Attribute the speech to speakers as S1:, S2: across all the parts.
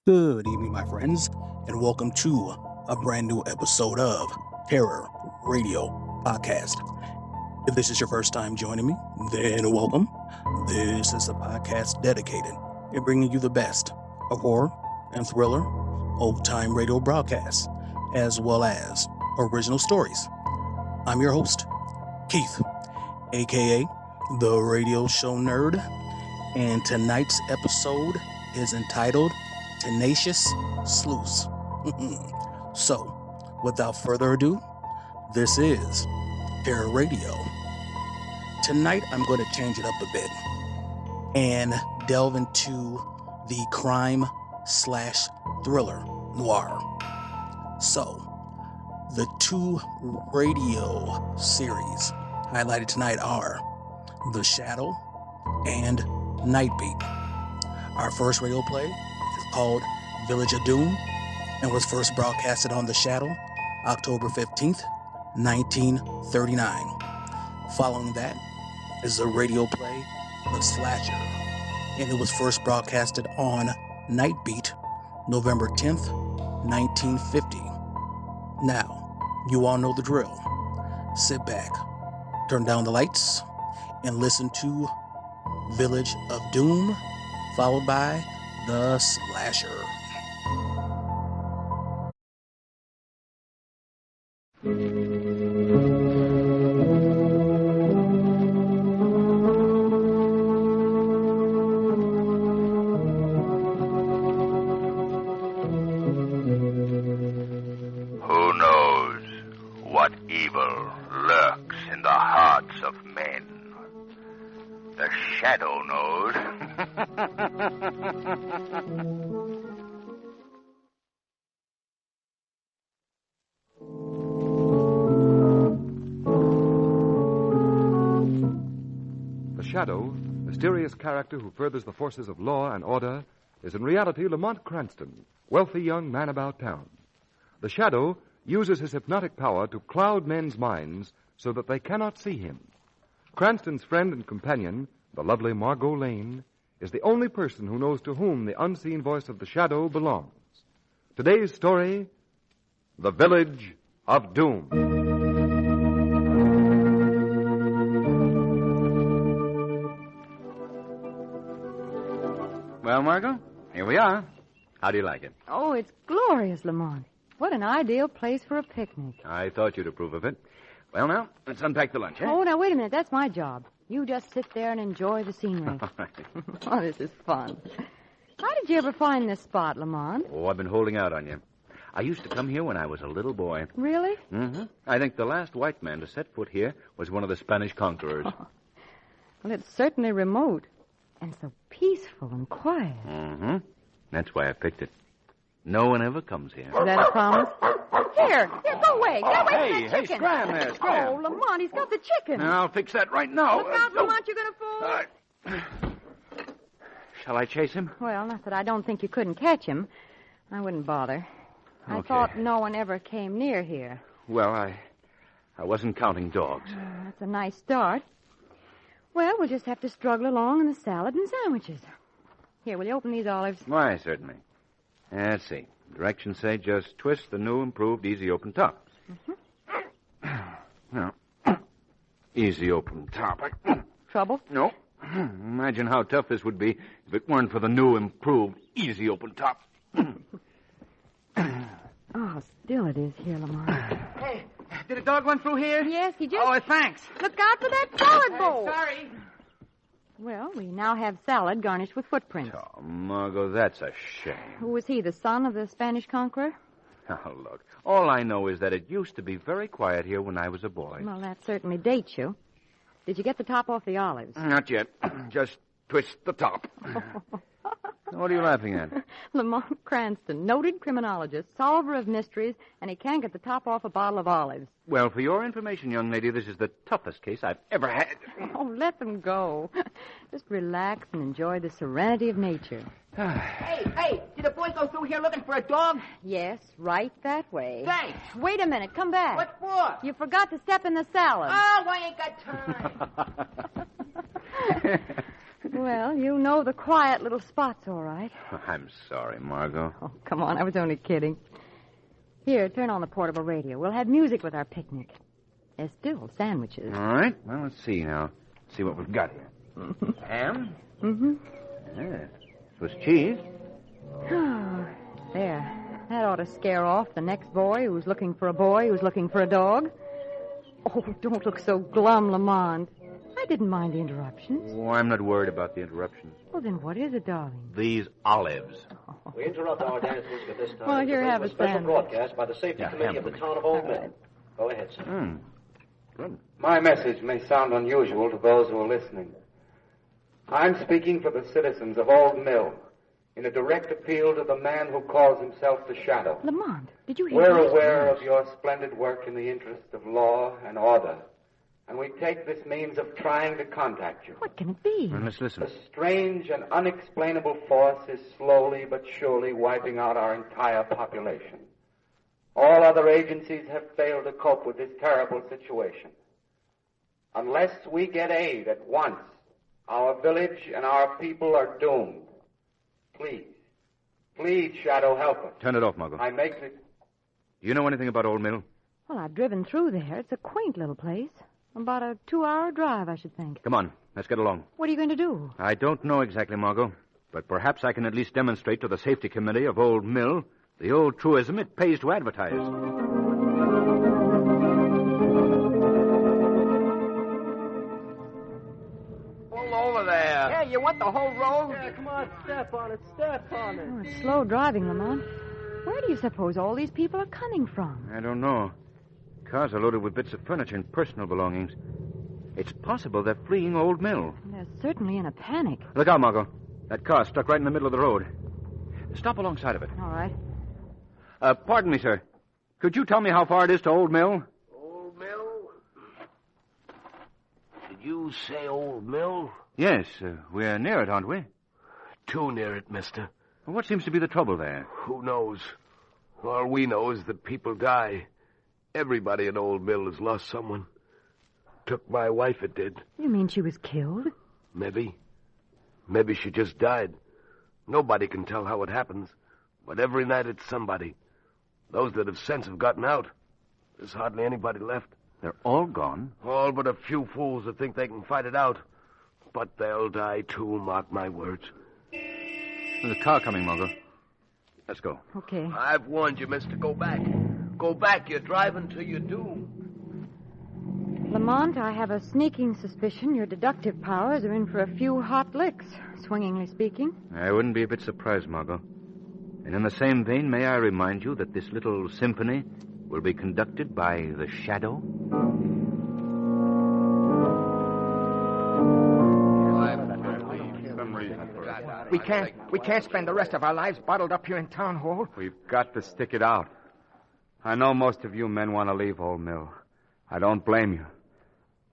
S1: Good evening, my friends, and welcome to a brand new episode of Terror Radio Podcast. If this is your first time joining me, then welcome. This is a podcast dedicated in bringing you the best of horror and thriller, old-time radio broadcasts, as well as original stories. I'm your host, Keith, aka the Radio Show Nerd, and tonight's episode is entitled Tenacious, Sleuths. So, without further ado, this is Terror Radio. Tonight, I'm going to change it up a bit and delve into the crime/thriller noir. So, the two radio series highlighted tonight are The Shadow and Nightbeat. Our first radio play is called Village of Doom and was first broadcasted on The Shadow October 15th, 1939. Following that is a radio play, The Slasher, and it was first broadcasted on Nightbeat November 10th, 1950. Now, you all know the drill. Sit back, turn down the lights, and listen to Village of Doom, followed by The Slasher.
S2: Who knows what evil lurks in the hearts of men? The Shadow knows.
S3: The Shadow, mysterious character who furthers the forces of law and order, is in reality Lamont Cranston, wealthy young man about town. The Shadow uses his hypnotic power to cloud men's minds so that they cannot see him. Cranston's friend and companion, the lovely Margot Lane, is the only person who knows to whom the unseen voice of the Shadow belongs. Today's story, The Village of Doom.
S4: Well, Margot, here we are. How do you like it?
S5: Oh, it's glorious, Lamont. What an ideal place for a picnic.
S4: I thought you'd approve of it. Well, now, let's unpack the lunch, eh?
S5: Oh, now, wait a minute. That's my job. You just sit there and enjoy the scenery.
S4: All right.
S5: Oh, this is fun. How did you ever find this spot, Lamont?
S4: Oh, I've been holding out on you. I used to come here when I was a little boy.
S5: Really?
S4: Mm-hmm. I think the last white man to set foot here was one of the Spanish conquerors.
S5: Oh. Well, it's certainly remote. And so peaceful and quiet.
S4: Mm-hmm. That's why I picked it. No one ever comes here.
S5: Is that a promise? Here, go away. Get away from that chicken.
S4: Hey, scram there, scram.
S5: Oh, Lamont, he's got the chicken.
S4: Now, I'll fix that right now.
S5: Look out, Lamont, you're going to fall.
S4: Shall I chase him?
S5: Well, not that I don't think you couldn't catch him. I wouldn't bother. I
S4: Okay.
S5: thought no one ever came near here.
S4: Well, I wasn't counting dogs.
S5: That's a nice start. Well, we'll just have to struggle along in the salad and sandwiches. Here, will you open these olives?
S4: Why, certainly. Let's see. Directions say just twist the new improved easy open top. Now, easy open top.
S5: Trouble?
S4: No. Imagine how tough this would be if it weren't for the new improved easy open top.
S5: Oh, still it is here, Lamont.
S6: Hey, did a dog run through here?
S5: Yes, he just...
S6: Oh, thanks.
S5: Look out for that salad bowl.
S6: Sorry.
S5: Well, we now have salad garnished with footprints.
S4: Oh, Margot, that's a shame.
S5: Who was he, the son of the Spanish conqueror?
S4: Oh, look. All I know is that it used to be very quiet here when I was a boy.
S5: Well, that certainly dates you. Did you get the top off the olives?
S4: Not yet. Just twist the top. What are you laughing at?
S5: Lamont Cranston, noted criminologist, solver of mysteries, and he can't get the top off a bottle of olives.
S4: Well, for your information, young lady, this is the toughest case I've ever had.
S5: Oh, let them go. Just relax and enjoy the serenity of nature.
S6: Hey, did the boys go through here looking for a dog?
S5: Yes, right that way.
S6: Thanks.
S5: Wait a minute, come back.
S6: What for?
S5: You forgot to step in the salad.
S6: Oh, I ain't got time.
S5: Well, you know the quiet little spots, all right.
S4: I'm sorry, Margot.
S5: Oh, come on. I was only kidding. Here, turn on the portable radio. We'll have music with our picnic. There's still sandwiches.
S4: All right. Well, let's see now. See what we've got here. Ham?
S5: Mm-hmm.
S4: Yeah. Swiss cheese.
S5: Oh, there. That ought to scare off the next boy who's looking for a boy who's looking for a dog. Oh, don't look so glum, Lamont. I didn't mind the interruptions.
S4: Oh, I'm not worried about the interruptions.
S5: Well, then what is it, darling?
S4: These olives.
S7: We interrupt our dance music at this time.
S5: Well, here, have a
S7: special
S5: sandwich.
S7: broadcast by the Safety Committee of the Town of Old Mill.
S5: right.
S7: Go ahead, sir.
S4: Good.
S8: My message may sound unusual to those who are listening. I'm speaking for the citizens of Old Mill in a direct appeal to the man who calls himself the Shadow.
S5: Lamont, did you hear
S8: We're
S5: that?
S8: aware of your splendid work in the interest of law and order, and we take this means of trying to contact you.
S5: What can it be?
S4: Well, let's listen.
S8: A strange and unexplainable force is slowly but surely wiping out our entire population. All other agencies have failed to cope with this terrible situation. Unless we get aid at once, our village and our people are doomed. Please, Shadow, help us.
S4: Turn it off, Margot.
S8: I make this...
S4: Do you know anything about Old Mill?
S5: Well, I've driven through there. It's a quaint little place. About a 2-hour drive, I should think.
S4: Come on, let's get along.
S5: What are you going to do?
S4: I don't know exactly, Margot, but perhaps I can at least demonstrate to the Safety Committee of Old Mill the old truism it pays to advertise.
S2: Pull over there.
S6: Yeah, you want the whole road? Yeah, come on, step on it, step on it.
S5: Oh, it's slow driving, Lamont. Where do you suppose all these people are coming from?
S4: I don't know. Cars are loaded with bits of furniture and personal belongings. It's possible they're fleeing Old Mill.
S5: They're certainly in a panic.
S4: Look out, Margot. That car stuck right in the middle of the road. Stop alongside of it.
S5: All right.
S4: Pardon me, sir. Could you tell me how far it is to Old Mill?
S2: Old Mill? Did you say Old Mill?
S4: Yes, we're near it, aren't we?
S9: Too near it, mister.
S4: Well, what seems to be the trouble there?
S9: Who knows? All we know is that people die. Everybody in Old Mill has lost someone. Took my wife, it did.
S5: You mean she was killed?
S9: Maybe. Maybe she just died. Nobody can tell how it happens. But every night it's somebody. Those that have sense have gotten out. There's hardly anybody left.
S4: They're all gone?
S9: All but a few fools that think they can fight it out. But they'll die too, mark my words.
S4: There's a car coming, Margot. Let's go.
S5: Okay.
S9: I've warned you, mister. Go back. Go back. You're driving to your doom.
S5: Lamont, I have a sneaking suspicion your deductive powers are in for a few hot licks, swingingly speaking.
S4: I wouldn't be a bit surprised, Margot. And in the same vein, may I remind you that this little symphony will be conducted by the Shadow?
S6: We can't spend the rest of our lives bottled up here in Town Hall.
S10: We've got to stick it out. I know most of you men want to leave Old Mill. I don't blame you.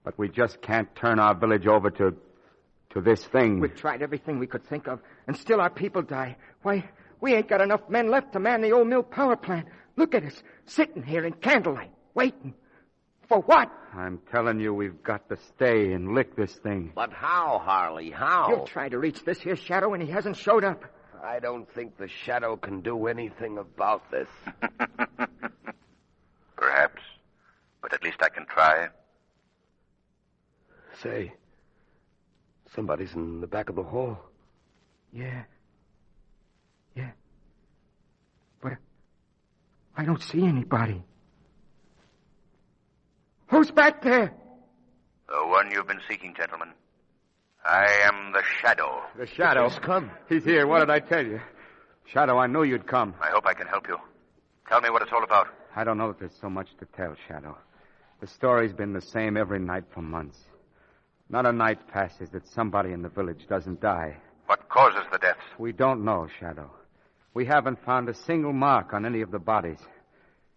S10: But we just can't turn our village over to this thing.
S6: We've tried everything we could think of, and still our people die. Why, we ain't got enough men left to man the Old Mill power plant. Look at us, sitting here in candlelight, waiting. For what?
S10: I'm telling you, we've got to stay and lick this thing.
S2: But how, Harley? How?
S6: You've tried to reach this here Shadow, and he hasn't showed up.
S9: I don't think the Shadow can do anything about this.
S2: Perhaps. But at least I can try.
S9: Say, somebody's in the back of the hall.
S6: Yeah. But I don't see anybody. Who's back there?
S2: The one you've been seeking, gentlemen. I am the Shadow.
S10: The Shadow?
S9: He's come.
S10: He's here. What did I tell you? Shadow, I knew you'd come.
S2: I hope I can help you. Tell me what it's all about.
S10: I don't know that there's so much to tell, Shadow. The story's been the same every night for months. Not a night passes that somebody in the village doesn't die.
S2: What causes the deaths?
S10: We don't know, Shadow. We haven't found a single mark on any of the bodies.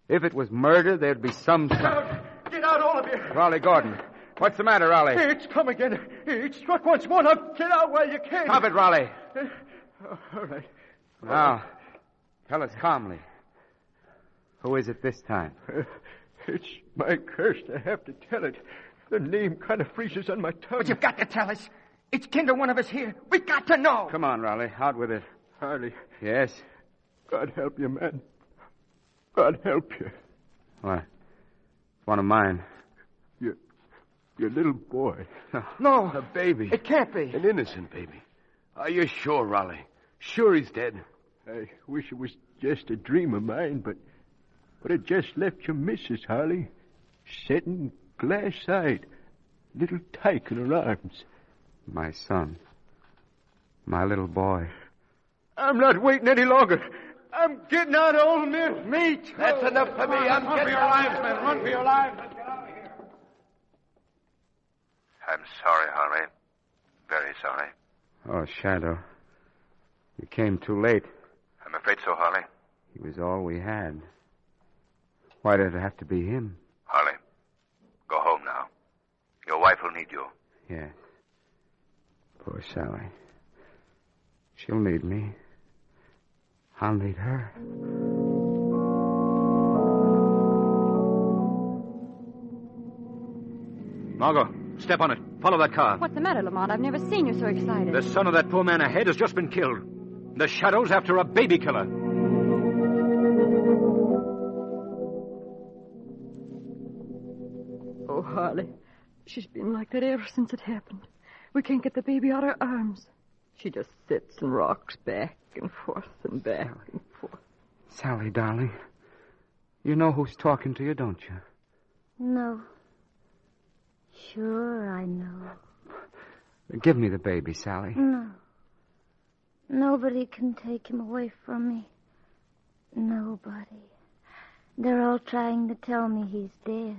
S10: If it was murder, there'd be some...
S6: Get out, all of you.
S10: Raleigh Gordon. What's the matter, Raleigh?
S6: It's come again. It struck once more. Now get out while you can.
S10: Stop it, Raleigh.
S6: All right.
S10: Now, tell us calmly. Who is it this time?
S6: It's my curse to have to tell it. The name kind of freezes on my tongue.
S11: But you've got to tell us.
S6: It's kinder one of us here. We got to know.
S10: Come on, Raleigh. Out with it.
S11: Harley,
S10: Yes?
S11: God help you, man. God help you.
S10: What? It's one of mine.
S11: Your little boy.
S6: No.
S9: A baby.
S6: It can't be.
S9: An innocent baby. Are you sure, Raleigh? Sure he's dead?
S11: I wish it was just a dream of mine, but I just left your missus, Harley, sitting glass-eyed, little tyke in her arms.
S10: My son. My little boy.
S11: I'm not waiting any longer. I'm getting out of Old Mill. Me too.
S9: That's enough for me. I'm
S11: Run
S9: getting
S11: for your lives, men. Run for your lives. Let's get out of here.
S2: I'm sorry, Harley. Very sorry.
S10: Oh, Shadow. You came too late.
S2: I'm afraid so, Harley.
S10: He was all we had. Why did it have to be him?
S2: Harley, go home now. Your wife will need you.
S10: Yes. Poor Sally. She'll need me. I'll need her.
S4: Margot, step on it. Follow that car.
S5: What's the matter, Lamont? I've never seen you so excited.
S4: The son of that poor man ahead has just been killed. The Shadow's after a baby killer.
S5: Oh, Harley. She's been like that ever since it happened. We can't get the baby out of her arms. She just sits and rocks back and forth and back and forth.
S10: Sally, darling. You know who's talking to you, don't you?
S12: No. Sure, I know.
S10: Give me the baby, Sally.
S12: No. Nobody can take him away from me. Nobody. They're all trying to tell me he's dead.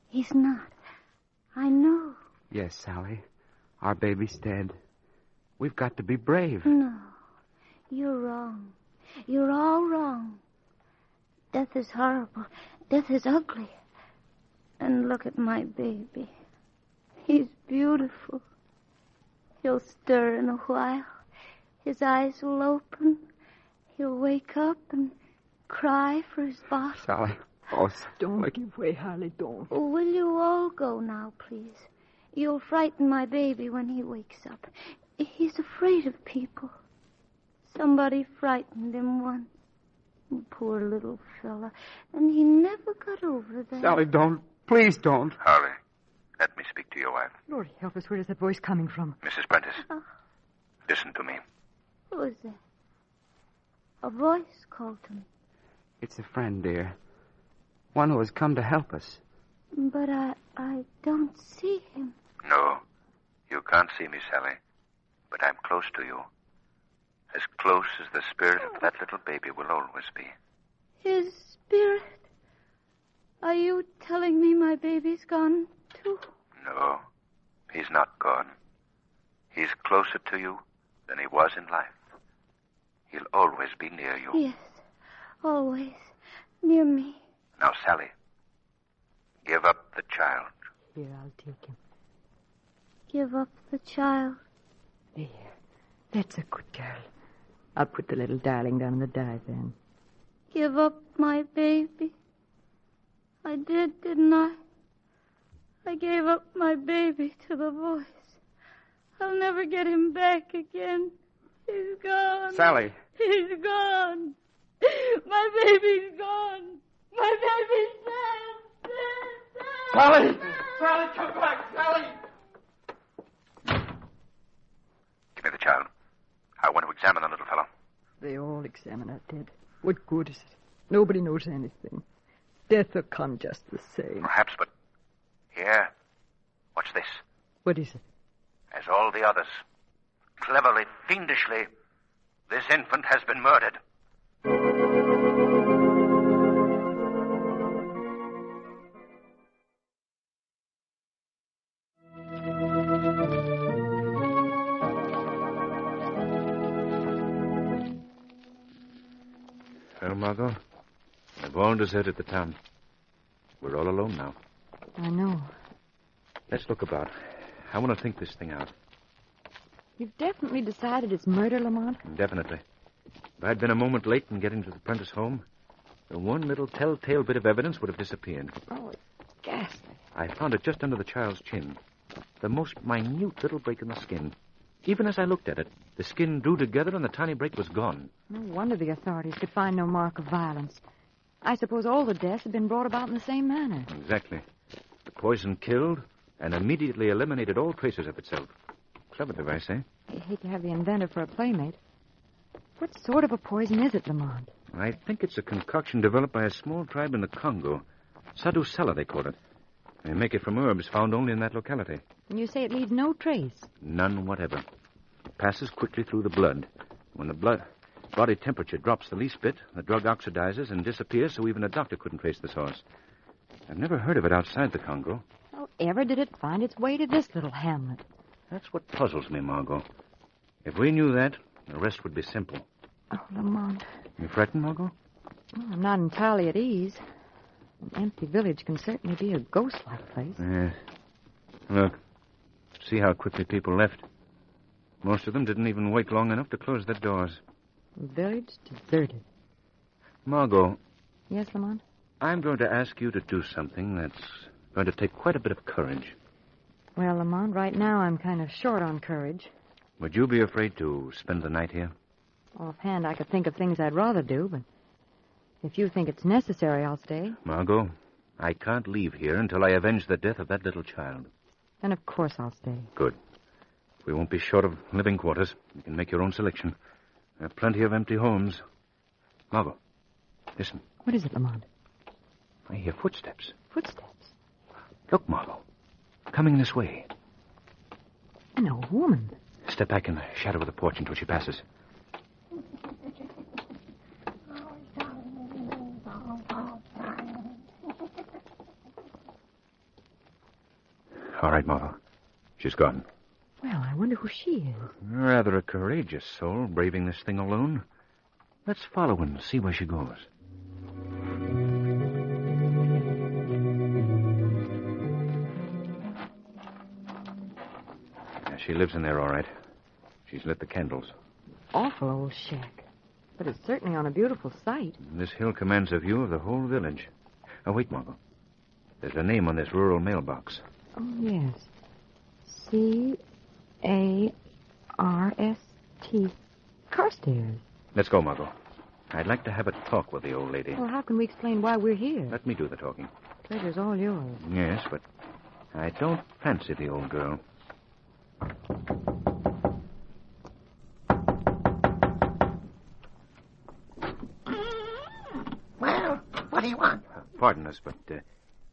S12: He's not. I know.
S10: Yes, Sally. Our baby's dead. We've got to be brave.
S12: No. You're wrong. You're all wrong. Death is horrible. Death is ugly. And look at my baby. He's beautiful. He'll stir in a while. His eyes will open. He'll wake up and cry for his bottle.
S10: Sally. Oh,
S5: Don't give way, Harley, don't.
S12: Oh, will you all go now, please? You'll frighten my baby when he wakes up. He's afraid of people. Somebody frightened him once. Poor little fella. And he never got over that.
S10: Sally, don't. Please don't.
S2: Harley, let me speak to your wife.
S5: Lord help us, where is that voice coming from?
S2: Mrs. Prentice, listen to me.
S12: Who is that? A voice called to me.
S10: It's a friend, dear. One who has come to help us.
S12: But I don't see him.
S2: No, you can't see me, Sally. But I'm close to you. As close as the spirit of that little baby will always be.
S12: His spirit? Are you telling me my baby's gone, too?
S2: No, he's not gone. He's closer to you than he was in life. He'll always be near you.
S12: Yes, always. Near me.
S2: Now, Sally, give up the child.
S5: Here, I'll take him.
S12: Give up the child.
S5: There. That's a good girl. I'll put the little darling down in the divan.
S12: Give up my baby. I did, didn't I? I gave up my baby to the voice. I'll never get him back again. He's gone.
S10: Sally.
S12: He's gone. My baby's gone. My baby's dead. Dead.
S11: Sally! Sally, come back, Sally!
S2: Give me the child. I want to examine the little fellow.
S5: They all examine her dead. What good is it? Nobody knows anything. Death will come just the same.
S2: Perhaps, but... Here. What's this?
S5: What is it?
S2: As all the others. Cleverly, fiendishly, this infant has been murdered.
S4: Well, Margot, I've all deserted the town. We're all alone now.
S5: I know.
S4: Let's look about. I want to think this thing out.
S5: You've definitely decided it's murder, Lamont?
S4: Definitely. If I'd been a moment late in getting to the Prentice home, the one little telltale bit of evidence would have disappeared.
S5: Oh, it's ghastly.
S4: I found it just under the child's chin. the most minute little break in the skin. Even as I looked at it, the skin drew together and the tiny break was gone.
S5: No wonder the authorities could find no mark of violence. I suppose all the deaths had been brought about in the same manner.
S4: Exactly. The poison killed and immediately eliminated all traces of itself. Clever device, eh?
S5: I hate to have the inventor for a playmate. What sort of a poison is it, Lamont?
S4: I think it's a concoction developed by a small tribe in the Congo. Sadusala, they call it. They make it from herbs found only in that locality.
S5: And you say it leaves no trace?
S4: None whatever. It passes quickly through the blood. When the body temperature drops the least bit, the drug oxidizes and disappears, so even a doctor couldn't trace the source. I've never heard of it outside the Congo.
S5: How ever did it find its way to this little hamlet?
S4: That's what puzzles me, Margot. If we knew that, the rest would be simple.
S5: Oh, Lamont.
S4: You frightened, Margot?
S5: Well, I'm not entirely at ease. An empty village can certainly be a ghost-like place.
S4: Yes. Look, see how quickly people left. Most of them didn't even wait long enough to close their doors.
S5: The village deserted.
S4: Margot.
S5: Yes, Lamont?
S4: I'm going to ask you to do something that's going to take quite a bit of courage.
S5: Well, Lamont, right now I'm kind of short on courage.
S4: Would you be afraid to spend the night here?
S5: Offhand, I could think of things I'd rather do, but if you think it's necessary, I'll stay.
S4: Margot, I can't leave here until I avenge the death of that little child.
S5: Then, of course, I'll stay.
S4: Good. We won't be short of living quarters. You can make your own selection. There are plenty of empty homes. Margot, listen.
S5: What is it, Lamont?
S4: I hear footsteps.
S5: Footsteps?
S4: Look, Margot. Coming this way.
S5: An old woman.
S4: Step back in the shadow of the porch until she passes. All right, Margot. She's gone.
S5: Well, I wonder who she is.
S4: Rather a courageous soul, braving this thing alone. Let's follow and see where she goes. Yeah, she lives in there, all right. She's lit the candles.
S5: Awful old shack. But it's certainly on a beautiful site.
S4: This hill commands a view of the whole village. Oh, wait, Margot. There's a name on this rural mailbox.
S5: Oh, yes. C-A-R-S-T. Carstairs.
S4: Let's go, Margot. I'd like to have a talk with the old lady.
S5: Well, how can we explain why we're here?
S4: Let me do the talking.
S5: Pleasure's all yours.
S4: Yes, but I don't fancy the old girl.
S13: Well, what do you want?
S4: Pardon us, but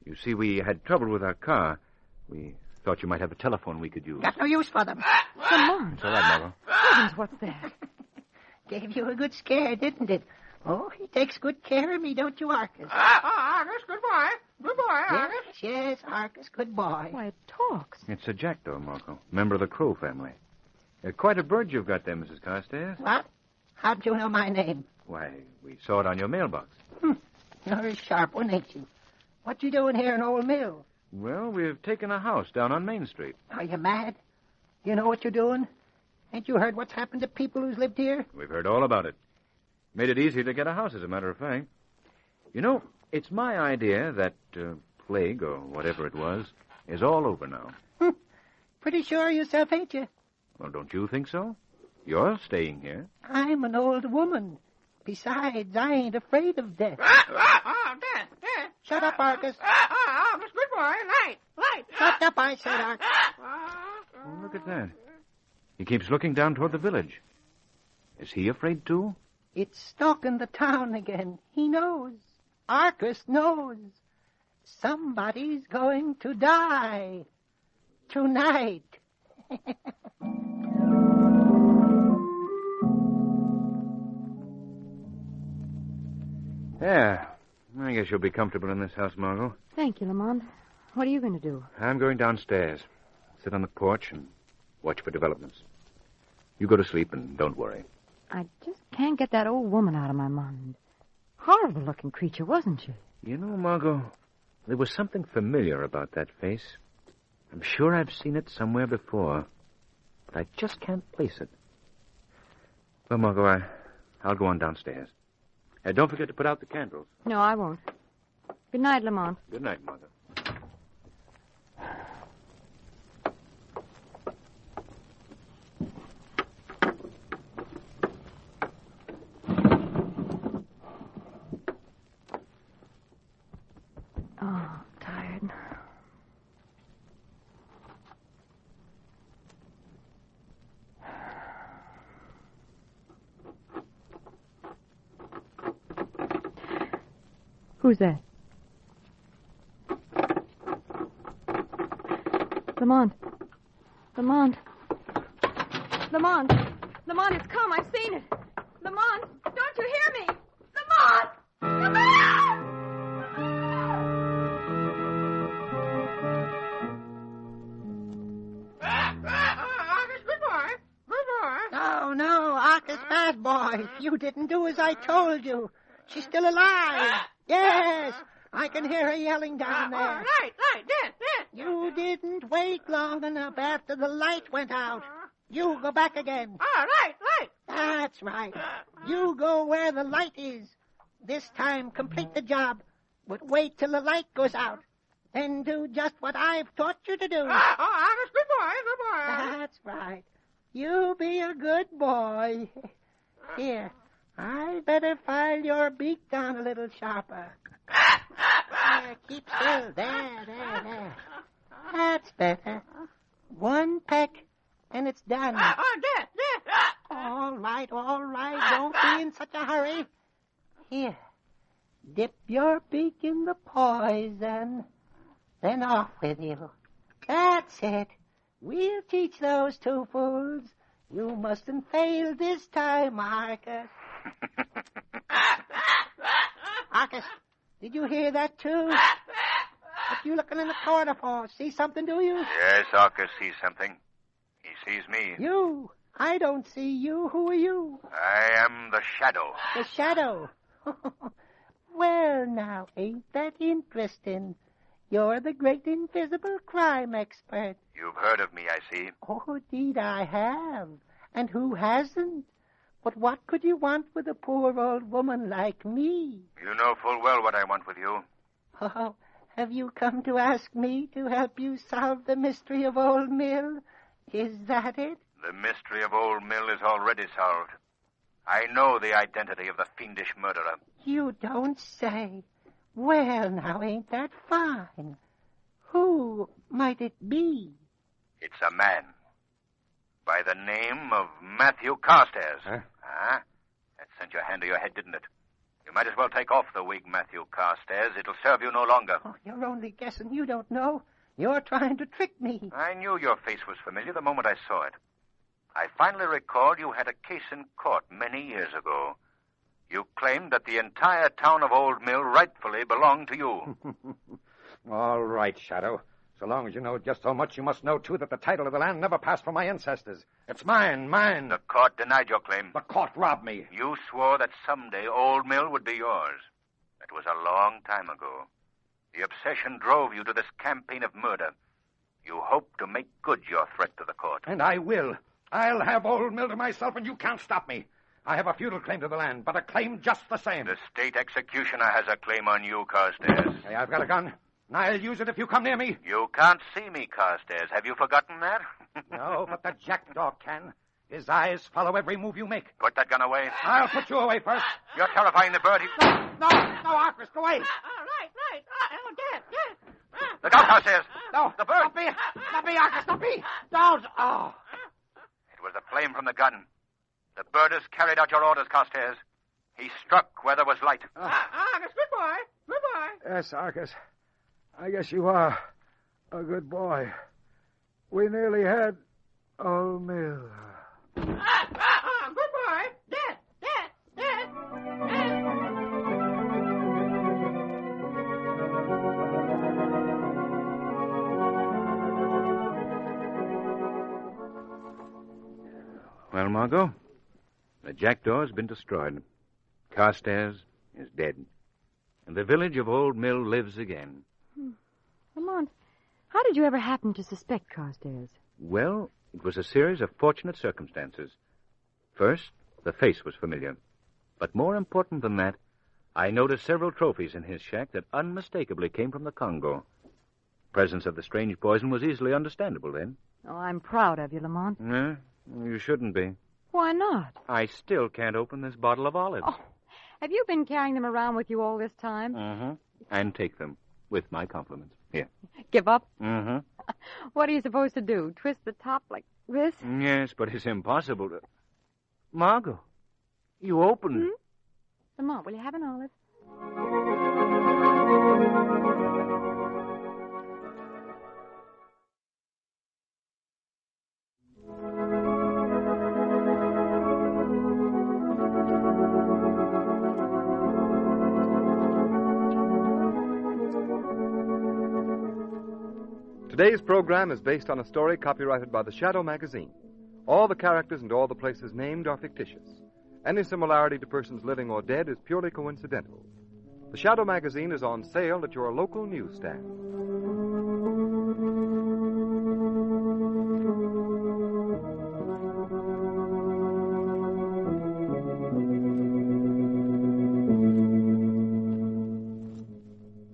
S4: you see, we had trouble with our car. We thought you might have a telephone we could use.
S13: Got no use for them.
S5: Come on.
S4: It's all right, Margot.
S5: Heavens, what's that?
S13: Gave you a good scare, didn't it? Oh, he takes good care of me, don't you, Arcus?
S6: Arcus, good boy. Good boy, Arcus.
S13: Yes, Arcus, good boy.
S5: Why, it talks.
S4: It's a jackdaw, Margot. Member of the crow family. Quite a bird you've got there, Mrs. Carstairs.
S13: What? How'd you know my name?
S4: Why, we saw it on your mailbox.
S13: You're a sharp one, ain't you? What you doing here in Old Mill?
S4: Well, we've taken a house down on Main Street.
S13: Are you mad? You know what you're doing? Ain't you heard what's happened to people who's lived here?
S4: We've heard all about it. Made it easy to get a house, as a matter of fact. You know, it's my idea that plague, or whatever it was, is all over now.
S13: Pretty sure yourself, ain't you?
S4: Well, don't you think so? You're staying here.
S13: I'm an old woman. Besides, I ain't afraid of death.
S6: Death.
S13: Shut up, Arcus.
S6: Arcus, good boy. Light.
S13: Shut up, I said, Arcus.
S4: Oh, look at that. He keeps looking down toward the village. Is he afraid, too?
S13: It's stalking the town again. He knows. Arcus knows. Somebody's going to die. Tonight.
S4: Yeah. I guess you'll be comfortable in this house, Margot.
S5: Thank you, Lamont. What are you going to do?
S4: I'm going downstairs. Sit on the porch and watch for developments. You go to sleep and don't worry.
S5: I just can't get that old woman out of my mind. Horrible-looking creature, wasn't she?
S4: You know, Margot, there was something familiar about that face. I'm sure I've seen it somewhere before, but I just can't place it. Well, Margot, I'll go on downstairs. Don't forget to put out the candles.
S5: No, I won't. Good night, Lamont.
S4: Good night, Margot.
S5: Who's that? Lamont. Lamont. Lamont. Lamont, it's come. I've seen it. Lamont, don't you hear me? Lamont! Lamont!
S13: No, Arcus, bad boy. You didn't do as I told you. She's still alive. Yes, I can hear her yelling down there.
S14: Right, yes.
S13: You didn't wait long enough after the light went out. You go back again.
S14: Right.
S13: That's right. You go where the light is. This time complete the job, but wait till the light goes out. Then do just what I've taught you to do.
S14: Arcus, good boy.
S13: That's right. You be a good boy. Here, I better file your beak down a little sharper. There, keep still. There. That's better. One peck, and it's done.
S14: There.
S13: All right. Don't be in such a hurry. Here, dip your beak in the poison. Then off with you. That's it. We'll teach those two fools. You mustn't fail this time, Arcus. Arcus, did you hear that, too? What you looking in the corner for? See something, do you?
S2: Yes, Arcus sees something. He sees me.
S13: You? I don't see you. Who are you?
S2: I am the Shadow.
S13: The Shadow? Well, now, ain't that interesting? You're the great invisible crime expert.
S2: You've heard of me, I see.
S13: Oh, indeed I have. And who hasn't? But what could you want with a poor old woman like me?
S2: You know full well what I want with you.
S13: Oh, have you come to ask me to help you solve the mystery of Old Mill? Is that it?
S2: The mystery of Old Mill is already solved. I know the identity of the fiendish murderer.
S13: You don't say. Well, now, ain't that fine? Who might it be?
S2: It's a man. By the name of Matthew Carstairs. Huh? That sent your hand to your head, didn't it? You might as well take off the wig, Matthew Carstairs. It'll serve you no longer.
S13: Oh, you're only guessing. You don't know. You're trying to trick me.
S2: I knew your face was familiar the moment I saw it. I finally recalled you had a case in court many years ago. You claimed that the entire town of Old Mill rightfully belonged to you.
S15: All right, Shadow. So long as you know just so much, you must know, too, that the title of the land never passed from my ancestors. It's mine.
S2: The court denied your claim.
S15: The court robbed me.
S2: You swore that someday Old Mill would be yours. That was a long time ago. The obsession drove you to this campaign of murder. You hope to make good your threat to the court.
S15: And I will. I'll have Old Mill to myself, and you can't stop me. I have a feudal claim to the land, but a claim just the same.
S2: The state executioner has a claim on you, Carstairs.
S15: Hey, I've got a gun, and I'll use it if you come near me.
S2: You can't see me, Carstairs. Have you forgotten that?
S15: No, but the jackdaw can. His eyes follow every move you make.
S2: Put that gun away.
S15: I'll put you away first.
S2: You're terrifying the bird.
S15: No, Arcus, go away.
S14: Right. There.
S2: Look out, Carstairs.
S15: No,
S2: the bird.
S15: Not me, Arcus, not me. Don't. Oh.
S2: It was the flame from the gun. The bird has carried out your orders, Carstairs. He struck where there was light.
S14: Arcus, good boy.
S15: Yes, Arcus. I guess you are a good boy. We nearly had Old Mill.
S14: Good boy. Dead.
S4: Well, Margot, the jackdaw's been destroyed. Carstairs is dead. And the village of Old Mill lives again.
S5: Lamont, how did you ever happen to suspect Carstairs?
S4: Well, it was a series of fortunate circumstances. First, the face was familiar. But more important than that, I noticed several trophies in his shack that unmistakably came from the Congo. The presence of the strange poison was easily understandable then.
S5: Oh, I'm proud of you, Lamont.
S4: You shouldn't be.
S5: Why not?
S4: I still can't open this bottle of olives.
S5: Oh, have you been carrying them around with you all this time?
S4: Mm-hmm. And take them, with my compliments. Here.
S5: Give up?
S4: Mm-hmm.
S5: What are you supposed to do? Twist the top like this?
S4: Yes, but it's impossible to... Margot, you opened...
S5: Lamont, will you have an olive?
S3: Today's program is based on a story copyrighted by the Shadow magazine. All the characters and all the places named are fictitious. Any similarity to persons living or dead is purely coincidental. The Shadow magazine is on sale at your local newsstand.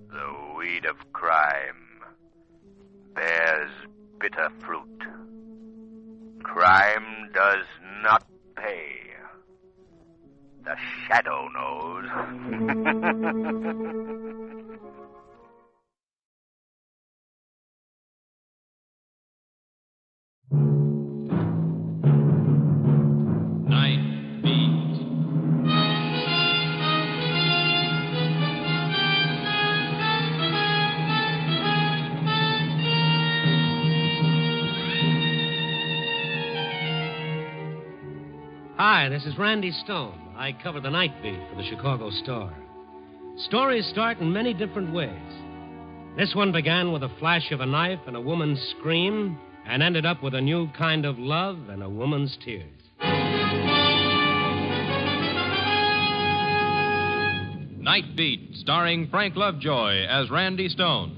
S2: The weed of crime bears bitter fruit. Crime does not pay. The Shadow knows.
S16: Night Beat.
S17: Hi, this is Randy Stone. I cover the night beat for the Chicago Star. Stories start in many different ways. This one began with a flash of a knife and a woman's scream, and ended up with a new kind of love and a woman's tears.
S16: Night Beat, starring Frank Lovejoy as Randy Stone.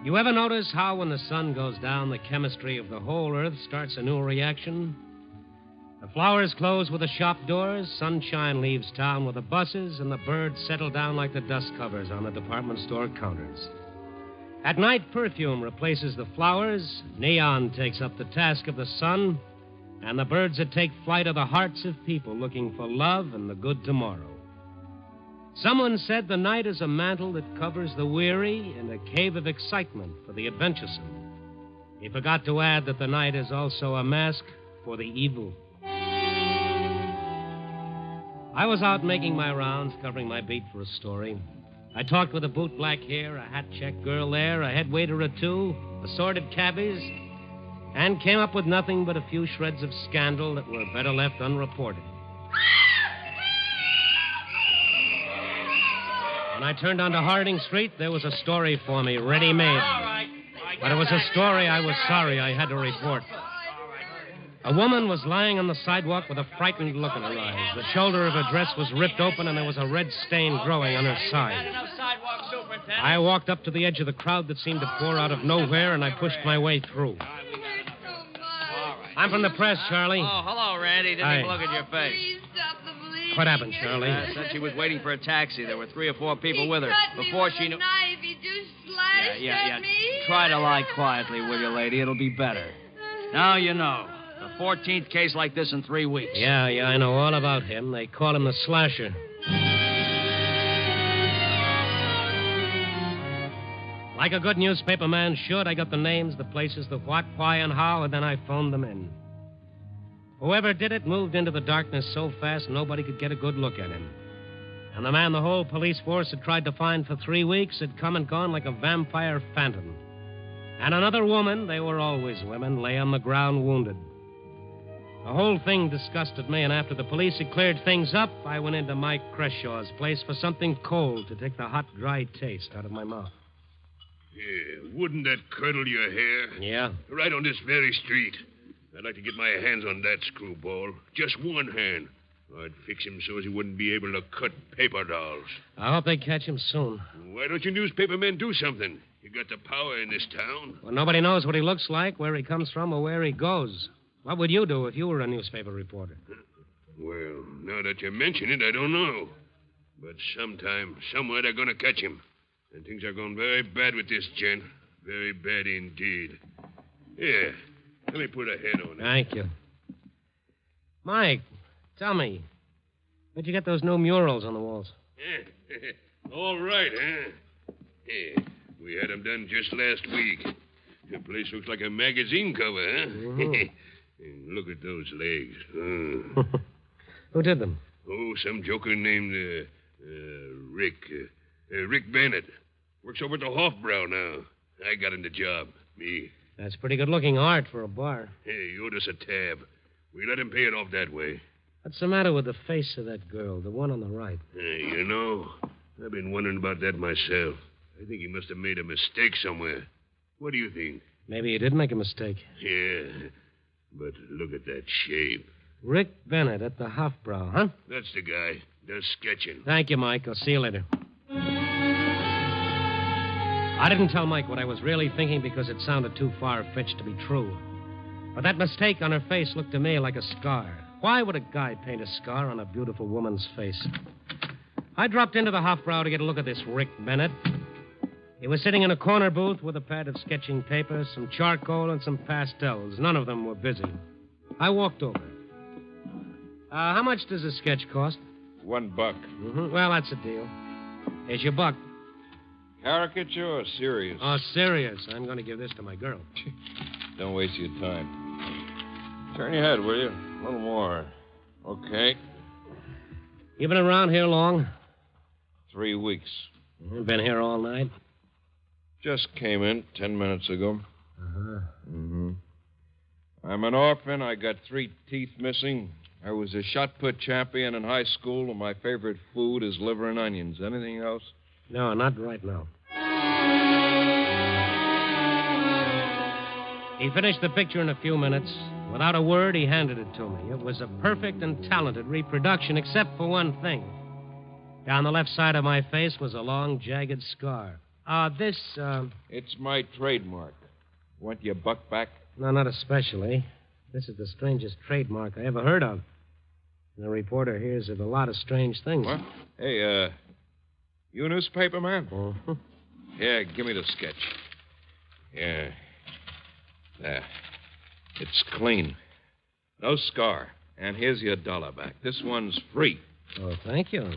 S17: You ever notice how when the sun goes down, the chemistry of the whole earth starts a new reaction? The flowers close with the shop doors, sunshine leaves town with the buses, and the birds settle down like the dust covers on the department store counters. At night, perfume replaces the flowers, neon takes up the task of the sun, and the birds that take flight are the hearts of people looking for love and the good tomorrow. Someone said the night is a mantle that covers the weary and a cave of excitement for the adventuresome. He forgot to add that the night is also a mask for the evil. I was out making my rounds, covering my beat for a story. I talked with a bootblack here, a hat-check girl there, a head waiter or two, assorted cabbies, and came up with nothing but a few shreds of scandal that were better left unreported. When I turned onto Harding Street, there was a story for me, ready-made. But it was a story I was sorry I had to report. A woman was lying on the sidewalk with a frightened look in her eyes. The shoulder of her dress was ripped open, and there was a red stain growing on her side. I walked up to the edge of the crowd that seemed to pour out of nowhere, and I pushed my way through. I'm from the press, Charlie.
S18: Oh, hello, Randy. Didn't even look at your face.
S17: What happened, Charlie?
S18: Said she was waiting for a taxi. There were 3 or 4 people with her. Before she knew...
S14: He just slashed at me.
S18: Try to lie quietly, will you, lady? It'll be better. Now you know. The 14th case like this in 3 weeks.
S17: Yeah, I know all about him. They call him the Slasher. Like a good newspaper man should, I got the names, the places, the what, why, and how, and then I phoned them in. Whoever did it moved into the darkness so fast nobody could get a good look at him. And the man the whole police force had tried to find for 3 weeks had come and gone like a vampire phantom. And another woman, they were always women, lay on the ground wounded. The whole thing disgusted me, and after the police had cleared things up, I went into Mike Creshaw's place for something cold to take the hot, dry taste out of my mouth.
S19: Yeah, wouldn't that curdle your hair?
S17: Yeah?
S19: Right on this very street. I'd like to get my hands on that screwball. Just one hand. I'd fix him so as he wouldn't be able to cut paper dolls.
S17: I hope they catch him soon.
S19: Why don't you newspaper men do something? You got the power in this town.
S17: Well, nobody knows what he looks like, where he comes from, or where he goes. What would you do if you were a newspaper reporter?
S19: Well, now that you mention it, I don't know. But sometime, somewhere, they're going to catch him. And things are going very bad with this gent. Very bad indeed. Here, let me put a head on it.
S17: Thank you. Mike, tell me, where'd you get those new murals on the walls?
S19: All right, huh? Yeah, we had them done just last week. The place looks like a magazine cover, huh?
S17: Mm-hmm.
S19: And look at those legs.
S17: Who did them?
S19: Oh, some joker named Rick. Rick Bennett. Works over at the Hofbrau now. I got him the job. Me.
S17: That's pretty good-looking art for a bar.
S19: Hey, you owed us a tab. We let him pay it off that way.
S17: What's the matter with the face of that girl, the one on the right?
S19: Hey, you know, I've been wondering about that myself. I think he must have made a mistake somewhere. What do you think?
S17: Maybe he did make a mistake.
S19: Yeah, but look at that shape.
S17: Rick Bennett at the Hofbrau, huh?
S19: That's the guy. Does sketching.
S17: Thank you, Mike. I'll see you later. I didn't tell Mike what I was really thinking because it sounded too far-fetched to be true. But that mistake on her face looked to me like a scar. Why would a guy paint a scar on a beautiful woman's face? I dropped into the Hofbrau to get a look at this Rick Bennett. He was sitting in a corner booth with a pad of sketching paper, some charcoal, and some pastels. None of them were busy. I walked over. How much does a sketch cost?
S20: $1.
S17: Mm-hmm. Well, that's a deal. Here's your buck.
S20: Caricature or serious?
S17: Oh, serious. I'm going to give this to my girl.
S20: Don't waste your time. Turn your head, will you? A little more. Okay.
S17: You been around here long?
S20: 3 weeks.
S17: Been here all night?
S20: Just came in 10 minutes ago.
S17: Uh-huh.
S20: Mm-hmm. I'm an orphan. I got 3 teeth missing. I was a shot put champion in high school, and my favorite food is liver and onions. Anything else?
S17: No, not right now. He finished the picture in a few minutes. Without a word, he handed it to me. It was a perfect and talented reproduction, except for one thing. Down the left side of my face was a long, jagged scar.
S20: It's my trademark. Want your buck back?
S17: No, not especially. This is the strangest trademark I ever heard of. The reporter hears of a lot of strange things.
S20: What? Hey, you a newspaper man?
S17: Uh-huh.
S20: Yeah, give me the sketch. Yeah. There. It's clean. No scar. And here's your $1 back. This one's free.
S17: Oh, thank you.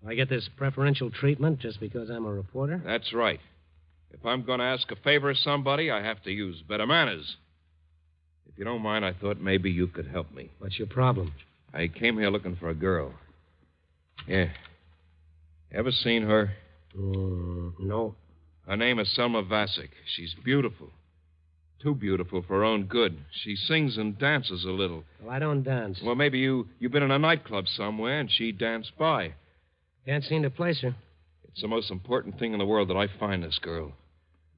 S17: I get this preferential treatment just because I'm a reporter?
S20: That's right. If I'm going to ask a favor of somebody, I have to use better manners. If you don't mind, I thought maybe you could help me.
S17: What's your problem?
S20: I came here looking for a girl. Yeah. Ever seen her?
S17: No.
S20: Her name is Selma Vasic. She's beautiful. Too beautiful for her own good. She sings and dances a little.
S17: Well, I don't dance.
S20: Well, maybe you've been in a nightclub somewhere and she danced by.
S17: Can't seem to place her.
S20: It's the most important thing in the world that I find this girl.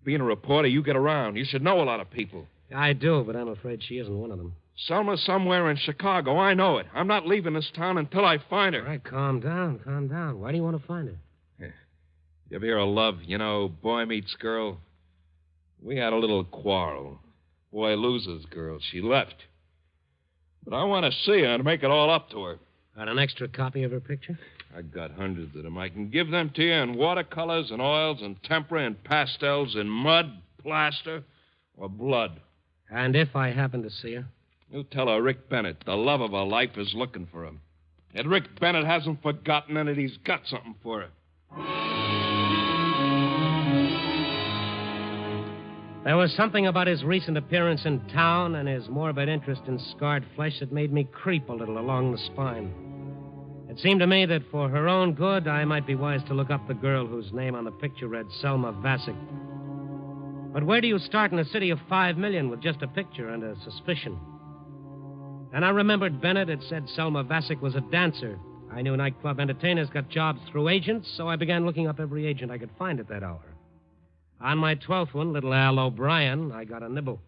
S20: Being a reporter, you get around. You should know a lot of people.
S17: I do, but I'm afraid she isn't one of them.
S20: Selma's somewhere in Chicago. I know it. I'm not leaving this town until I find her.
S17: All right, calm down. Why do you want to find her?
S20: You ever hear of love? You know, boy meets girl. We had a little quarrel. Boy loses girl. She left. But I want to see her and make it all up to her.
S17: Got an extra copy of her picture?
S20: I got hundreds of them. I can give them to you in watercolors and oils and tempera and pastels and mud, plaster, or blood.
S17: And if I happen to see her?
S20: You tell her Rick Bennett, the love of her life, is looking for him. And Rick Bennett hasn't forgotten and that he's got something for her.
S17: There was something about his recent appearance in town and his morbid interest in scarred flesh that made me creep a little along the spine. It seemed to me that for her own good, I might be wise to look up the girl whose name on the picture read Selma Vasic. But where do you start in a city of 5 million with just a picture and a suspicion? And I remembered Bennett had said Selma Vasic was a dancer. I knew nightclub entertainers got jobs through agents, so I began looking up every agent I could find at that hour. On my 12th one, little Al O'Brien, I got a nibble.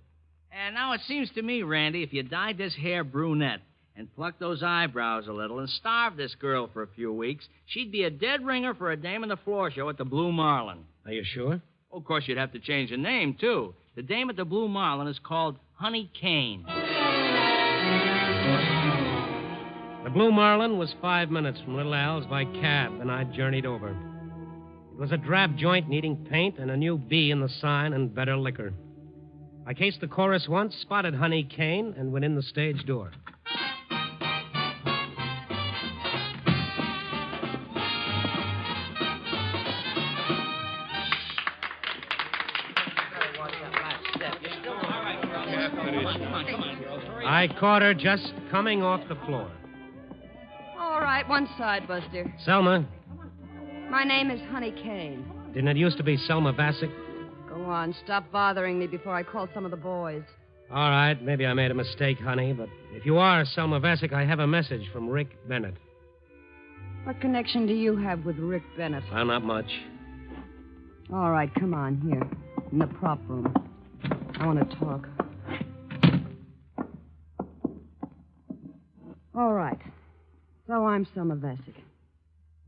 S18: And now it seems to me, Randy, if you dyed this hair brunette and plucked those eyebrows a little and starved this girl for a few weeks, she'd be a dead ringer for a dame on the floor show at the Blue Marlin.
S17: Are you sure?
S18: Oh, of course, you'd have to change the name, too. The dame at the Blue Marlin is called Honey Kane.
S17: The Blue Marlin was 5 minutes from Little Al's by cab, and I journeyed over. It was a drab joint needing paint and a new B in the sign and better liquor. I cased the chorus once, spotted Honey Kane, and went in the stage door. I caught her just coming off the floor.
S21: All right, one side, Buster.
S17: Selma,
S21: My name is Honey Kane.
S17: didn't it used to be Selma Bassick?
S21: Go on, stop bothering me before I call some of the boys.
S17: All right, maybe I made a mistake, honey, but if you are Selma Bassick, I have a message from Rick Bennett.
S21: What connection do you have with Rick Bennett?
S17: Well, not much.
S21: All right, come on, here, in the prop room. I want to talk. All right. So I'm Selma Bassick.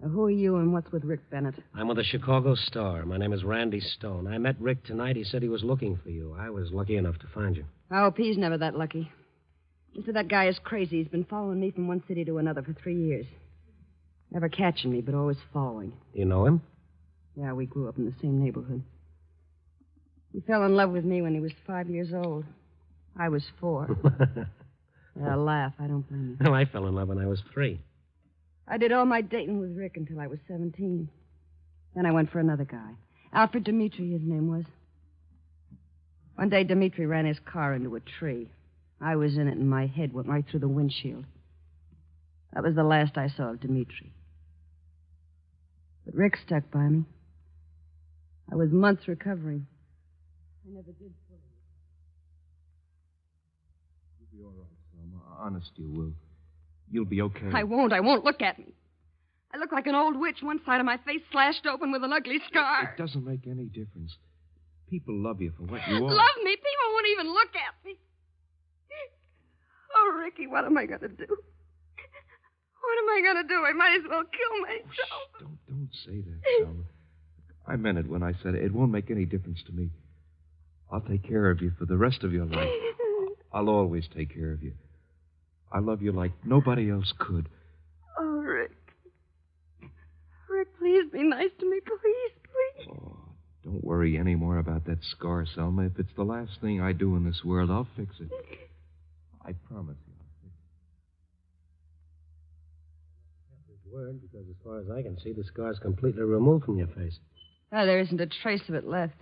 S21: Now, who are you and what's with Rick Bennett?
S17: I'm with the Chicago Star. My name is Randy Stone. I met Rick tonight. He said he was looking for you. I was lucky enough to find you.
S21: I hope he's never that lucky. Mister, that guy is crazy. He's been following me from one city to another for 3 years. Never catching me, but always following.
S17: Do you know him?
S21: Yeah, we grew up in the same neighborhood. He fell in love with me when he was 5 years old. I was 4. Yeah, laugh. I don't blame you.
S17: Well, I fell in love when I was 3.
S21: I did all my dating with Rick until I was 17. Then I went for another guy. Alfred Dimitri, his name was. One day, Dimitri ran his car into a tree. I was in it, and my head went right through the windshield. That was the last I saw of Dimitri. But Rick stuck by me. I was months recovering. I never did fully.
S20: You'll be all right, Selma. Honest, you will. You'll be okay.
S21: I won't. Look at me. I look like an old witch, one side of my face slashed open with an ugly scar.
S20: It doesn't make any difference. People love you for what you are.
S21: Love me? People won't even look at me. Oh, Ricky, what am I going to do? What am I going to do? I might as well kill myself.
S20: Don't say that, Selma. I meant it when I said it. It won't make any difference to me. I'll take care of you for the rest of your life. I'll always take care of you. I love you like nobody else could.
S21: Oh, Rick. Rick, please be nice to me, please.
S20: Oh, don't worry any more about that scar, Selma. If it's the last thing I do in this world, I'll fix it. I promise you.
S17: Word, because as far as I can see, the scar's completely removed from your face.
S21: Oh, there isn't a trace of it left.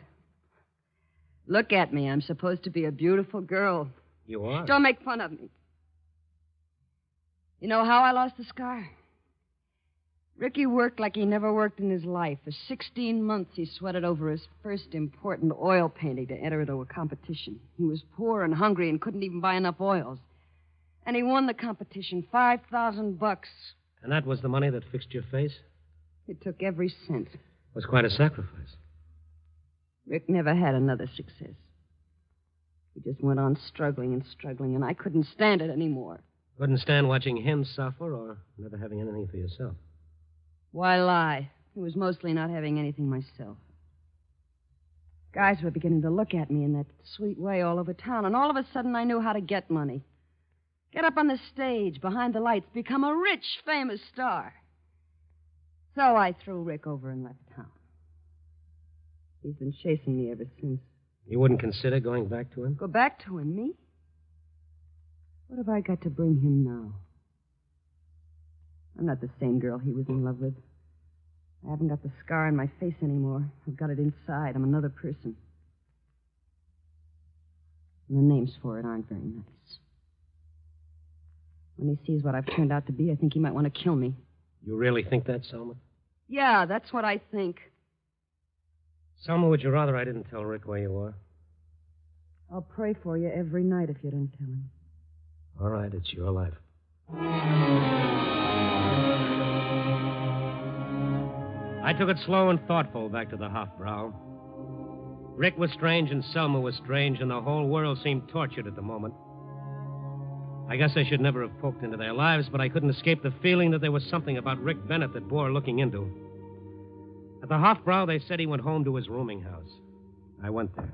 S21: Look at me. I'm supposed to be a beautiful girl.
S17: You are?
S21: Don't make fun of me. You know how I lost the scar? Ricky worked like he never worked in his life. For 16 months, he sweated over his first important oil painting to enter into a competition. He was poor and hungry and couldn't even buy enough oils. And he won the competition, $5,000.
S17: And that was the money that fixed your face?
S21: It took every cent.
S17: It was quite a sacrifice.
S21: Rick never had another success. He just went on struggling, and I couldn't stand it anymore.
S17: Couldn't stand watching him suffer or never having anything for yourself.
S21: Why lie? It was mostly not having anything myself. Guys were beginning to look at me in that sweet way all over town, and all of a sudden I knew how to get money. Get up on the stage, behind the lights, become a rich, famous star. So I threw Rick over and left town. He's been chasing me ever since.
S17: You wouldn't consider going back to him?
S21: Go back to him, me? What have I got to bring him now? I'm not the same girl he was in love with. I haven't got the scar on my face anymore. I've got it inside. I'm another person. And the names for it aren't very nice. When he sees what I've turned out to be, I think he might want to kill me.
S17: You really think that, Selma?
S21: Yeah, that's what I think.
S17: Selma, would you rather I didn't tell Rick where you are?
S21: I'll pray for you every night if you don't tell him.
S17: All right, it's your life. I took it slow and thoughtful back to the Hofbrau. Rick was strange and Selma was strange, and the whole world seemed tortured at the moment. I guess I should never have poked into their lives, but I couldn't escape the feeling that there was something about Rick Bennett that bore looking into. At the Hofbrau, they said he went home to his rooming house. I went there.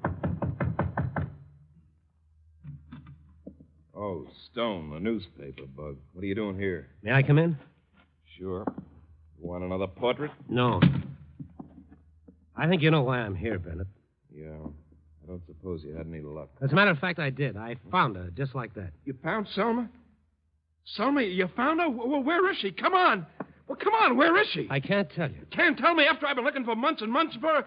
S20: Oh, Stone, the newspaper bug. What are you doing here?
S17: May I come in?
S20: Sure. You want another portrait?
S17: No. I think you know why I'm here, Bennett.
S20: Yeah. I don't suppose you had any luck.
S17: As a matter of fact, I did. I found her just like that.
S15: You found Selma? Selma, you found her? Well, where is she? Come on. Well, come on. Where is she?
S17: I can't tell you.
S15: Can't tell me after I've been looking for months and months for her?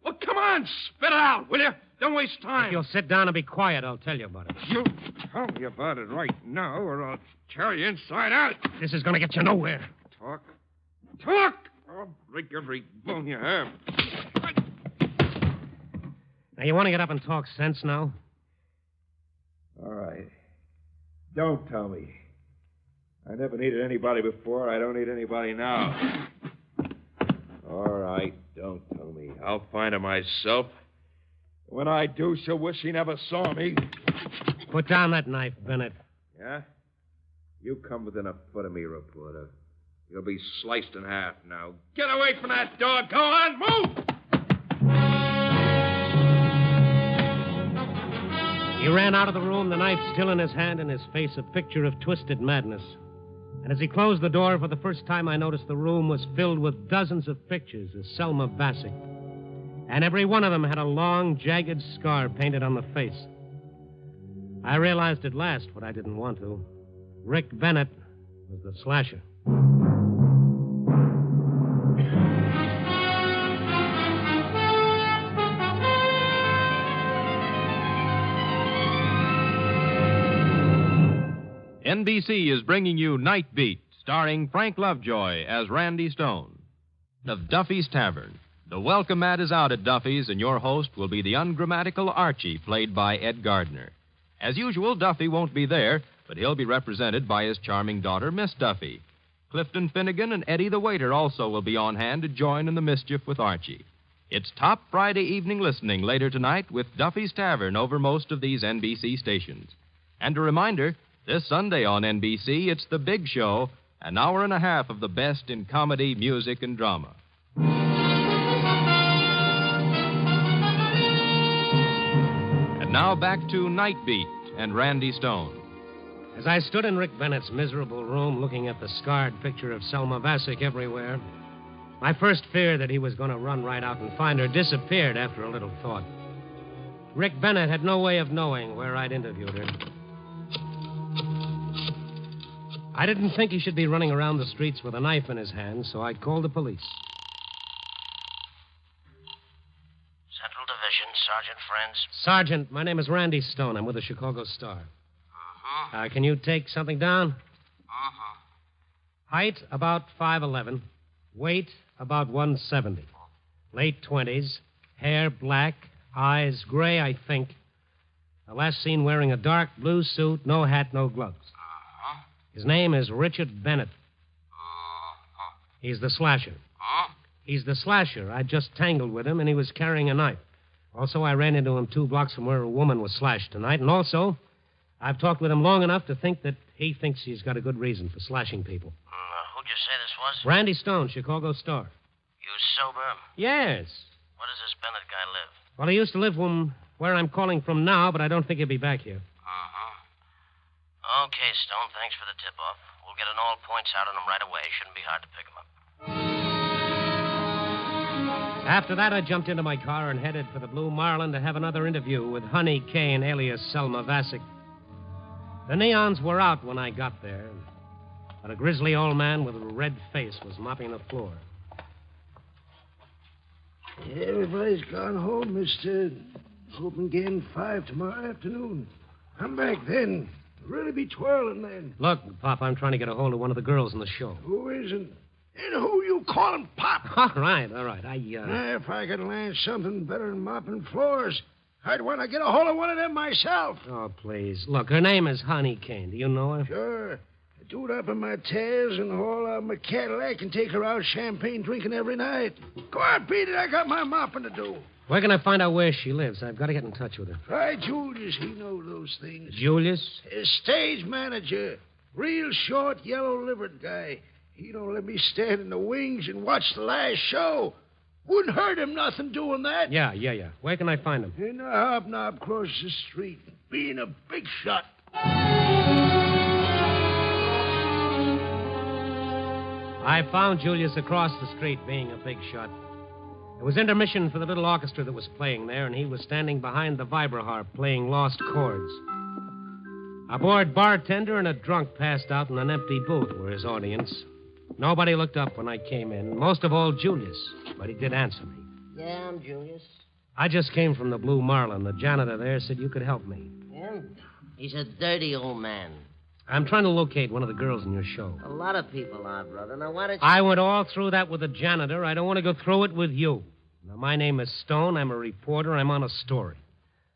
S15: Well, come on. Spit it out, will you?
S20: Don't waste time.
S17: If you'll sit down and be quiet, I'll tell you about it.
S20: You tell me about it right now, or I'll tear you inside out.
S17: This is going to get you nowhere.
S20: Talk. Talk! I'll break every bone you have.
S17: Now, you want to get up and talk sense now?
S20: All right. Don't tell me. I never needed anybody before. I don't need anybody now. All right, don't tell me. I'll find her myself. When I do, she'll wish she never saw me.
S17: Put down that knife, Bennett.
S20: Yeah? You come within a foot of me, reporter. You'll be sliced in half now. Get away from that door. Go on, move!
S17: He ran out of the room, the knife still in his hand, and his face a picture of twisted madness. And as he closed the door, for the first time I noticed the room was filled with dozens of pictures of Selma Bassick. And every one of them had a long, jagged scar painted on the face. I realized at last what I didn't want to. Rick Bennett was the slasher.
S16: NBC is bringing you Night Beat, starring Frank Lovejoy as Randy Stone. Of Duffy's Tavern. The welcome mat is out at Duffy's, and your host will be the ungrammatical Archie, played by Ed Gardner. As usual, Duffy won't be there, but he'll be represented by his charming daughter, Miss Duffy. Clifton Finnegan and Eddie the waiter also will be on hand to join in the mischief with Archie. It's top Friday evening listening later tonight with Duffy's Tavern over most of these NBC stations. And a reminder, this Sunday on NBC, it's The Big Show, an hour and a half of the best in comedy, music, and drama. And now back to Night Beat and Randy Stone.
S17: As I stood in Rick Bennett's miserable room looking at the scarred picture of Selma Bassick everywhere, my first fear that he was going to run right out and find her disappeared after a little thought. Rick Bennett had no way of knowing where I'd interviewed her. I didn't think he should be running around the streets with a knife in his hand, so I called the police.
S1: Central Division, Sergeant Friends.
S17: Sergeant, my name is Randy Stone. I'm with the Chicago Star. Can you take something down? Height, about 5'11". Weight, about 170. Late 20s. Hair, black. Eyes, gray, I think. Last seen wearing a dark blue suit, no hat, no gloves. His name is Richard Bennett. He's the slasher. He's the slasher. I just tangled with him, and he was carrying a knife. Also, I ran into him 2 blocks from where a woman was slashed tonight. And also, I've talked with him long enough to think that he thinks he's got a good reason for slashing people.
S1: Who'd you say this was?
S17: Randy Stone, Chicago Star.
S1: You sober?
S17: Yes.
S1: Where does this Bennett guy live?
S17: Well, he used to live where I'm calling from now, but I don't think he'll be back here.
S1: Okay, Stone, thanks for the tip-off. We'll get an all points out on him right away. Shouldn't be hard to pick him up.
S17: After that, I jumped into my car and headed for the Blue Marlin to have another interview with Honey Kane, alias Selma Bassick. The neons were out when I got there, but a grizzly old man with a red face was mopping the floor.
S22: Everybody's gone home, mister. Open again 5 tomorrow afternoon. Come back then. Really be twirling then.
S17: Look, Pop, I'm trying to get a hold of one of the girls in the show.
S22: Who isn't? And who you calling Pop?
S17: All right.
S22: If I could land something better than mopping floors, I'd want to get a hold of one of them myself.
S17: Oh, please. Look, her name is Honey Kane. Do you know her?
S22: Sure. I do it up in my tears and haul out my Cadillac and take her out champagne drinking every night. Go on, beat it. I got my mopping to do.
S17: Where can I find out where she lives? I've got to get in touch with her.
S22: Try Julius. He knows those things.
S17: Julius?
S22: His stage manager. Real short, yellow-livered guy. He don't let me stand in the wings and watch the last show. Wouldn't hurt him nothing doing that.
S17: Yeah. Where can I find him?
S22: In the hobnob across the street. Being a big shot.
S17: I found Julius across the street being a big shot. It was intermission for the little orchestra that was playing there, and he was standing behind the vibraharp playing lost chords. A bored bartender and a drunk passed out in an empty booth were his audience. Nobody looked up when I came in, most of all Julius, but he did answer me.
S13: Yeah, I'm Julius.
S17: I just came from the Blue Marlin. The janitor there said you could help me.
S1: Yeah? He's a dirty old man.
S17: I'm trying to locate one of the girls in your show.
S1: A lot of people are, brother. Now, why don't you...
S17: I went all through that with the janitor. I don't want to go through it with you. Now, my name is Stone. I'm a reporter. I'm on a story.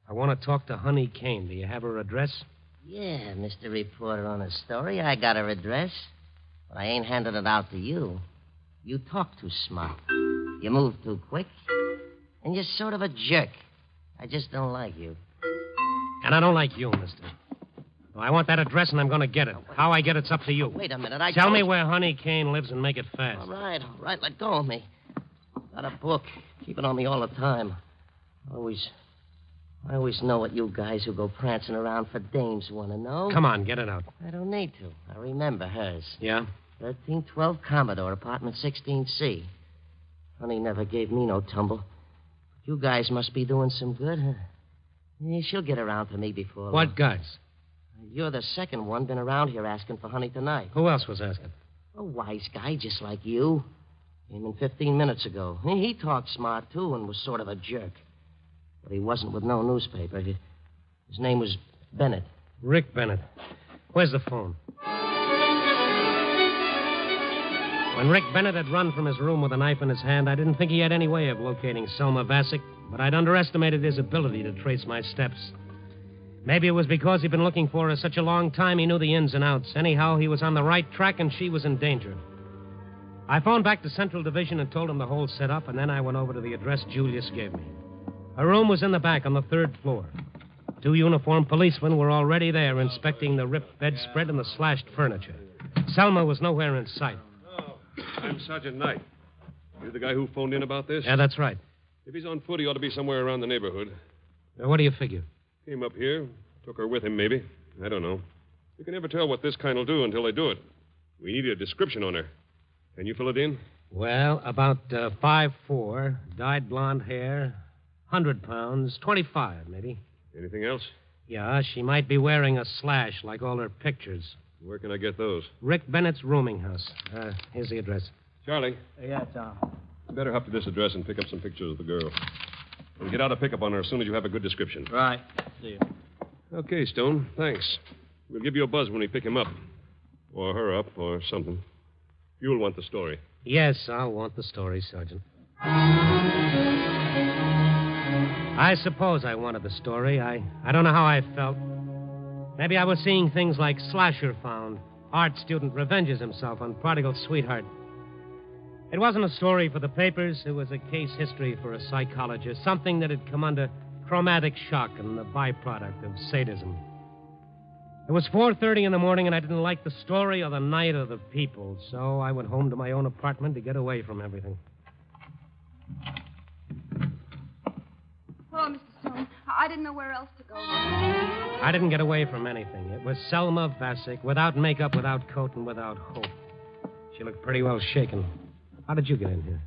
S17: I want to talk to Honey Kane. Do you have her address?
S1: Yeah, Mr. Reporter on a story. I got her address. But I ain't handing it out to you. You talk too smart. You move too quick. And you're sort of a jerk. I just don't like you.
S17: And I don't like you, mister. Well, I want that address, and I'm going to get it. How I get it's up to you.
S1: Wait a minute.
S17: Tell me where Honey Kane lives and make it fast.
S1: All right. Let go of me. Got a book. Keep it on me all the time. I always know what you guys who go prancing around for dames want to know.
S17: Come on, get it out.
S1: I don't need to. I remember hers.
S17: Yeah?
S1: 1312 Commodore, apartment 16C. Honey never gave me no tumble. You guys must be doing some good, huh? Yeah, she'll get around to me before long.
S17: What guys?
S1: You're the second one been around here asking for Honey tonight.
S17: Who else was asking?
S1: A wise guy just like you. Came in 15 minutes ago. He talked smart, too, and was sort of a jerk. But he wasn't with no newspaper. His name was Bennett.
S17: Rick Bennett. Where's the phone? When Rick Bennett had run from his room with a knife in his hand, I didn't think he had any way of locating Selma Vasic, but I'd underestimated his ability to trace my steps. Maybe it was because he'd been looking for her such a long time he knew the ins and outs. Anyhow, he was on the right track and she was in danger. I phoned back to Central Division and told him the whole setup, and then I went over to the address Julius gave me. Her room was in the back on the 3rd floor. 2 uniformed policemen were already there inspecting the ripped bedspread and the slashed furniture. Selma was nowhere in sight.
S7: I'm Sergeant Knight. You're the guy who phoned in about this?
S17: Yeah, that's right.
S7: If he's on foot, he ought to be somewhere around the neighborhood.
S17: What do you figure?
S7: Came up here, took her with him, maybe. I don't know. You can never tell what this kind will do until they do it. We need a description on her. Can you fill it in?
S17: Well, about 5'4", dyed blonde hair, 100 pounds, 25, maybe.
S7: Anything else?
S17: Yeah, she might be wearing a slash like all her pictures.
S7: Where can I get those?
S17: Rick Bennett's rooming house. Here's the address.
S7: Charlie.
S8: Yeah, Tom.
S7: You better hop to this address and pick up some pictures of the girl. And get out a pickup on her as soon as you have a good description.
S8: Right. See you.
S7: Okay, Stone. Thanks. We'll give you a buzz when we pick him up. Or her up, or something. You'll want the story.
S17: Yes, I'll want the story, Sergeant. I suppose I wanted the story. I don't know how I felt. Maybe I was seeing things like Slasher Found. Art student revenges himself on prodigal sweetheart. It wasn't a story for the papers. It was a case history for a psychologist. Something that had come under chromatic shock and the byproduct of sadism. It was 4:30 in the morning, and I didn't like the story or the night or the people, so I went home to my own apartment to get away from everything.
S21: Hello, Mr. Stone. I didn't know where else to go.
S17: I didn't get away from anything. It was Selma Vasic, without makeup, without coat, and without hope. She looked pretty well shaken. How did you get in here?